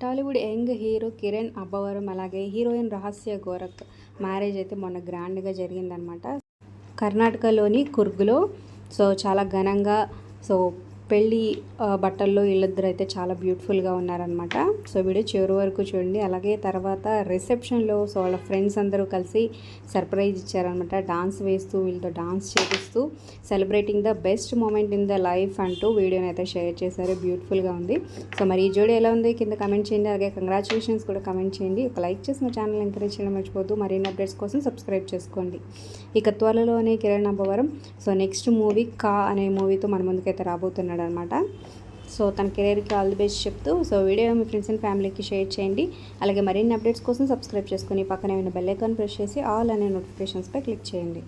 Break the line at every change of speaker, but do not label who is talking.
Tollywood young hero Kiran Abbavaram అలాగే heroine రహస్య గోరఖ్ marriage అయితే మొన్న గ్రాండ్గా జరిగిందనమాట. కర్ణాటకలోని కుర్గ్లో. సో చాలా ఘనంగా సో పెళ్ళి బట్టల్లో వీళ్ళిద్దరు అయితే చాలా బ్యూటిఫుల్గా ఉన్నారనమాట. సో వీడియో చివరి వరకు చూడండి. అలాగే తర్వాత రిసెప్షన్లో సో వాళ్ళ ఫ్రెండ్స్ అందరూ కలిసి సర్ప్రైజ్ ఇచ్చారనమాట. డాన్స్ వేస్తూ వీళ్ళతో డాన్స్ చేపిస్తూ celebrating the best moment in the life అంటూ వీడియోని అయితే షేర్ చేశారు. బ్యూటిఫుల్గా ఉంది. సో మరి ఈ జోడి ఎలా ఉంది కింద కమెంట్ చేయండి. అలాగే కంగ్రాచులేషన్స్ కూడా కమెంట్ చేయండి. ఒక లైక్ చేసి మా ఛానల్ ఎంకరేజ్ చేయడం మర్చిపోద్దు. మరిన్ని అప్డేట్స్ కోసం సబ్స్క్రైబ్ చేసుకోండి. ఇక త్వరలోనే Kiran Abbavaram so next movie కా అనే మూవీతో మన ముందుకైతే రాబోతున్నాడు అనమాట. సో తన కెరీర్కి ఆల్ ది బెస్ట్ చెప్తూ so video me friends and ఫ్యామిలీకి షేర్ చేయండి. అలాగే మరిన్ని అప్డేట్స్ కోసం సబ్స్క్రైబ్ చేసుకొని పక్కనే ఉన్న బెల్ ఐకాన్ ప్రెస్ చేసి ఆల్ అనే నోటిఫికేషన్స్పై క్లిక్ చేయండి.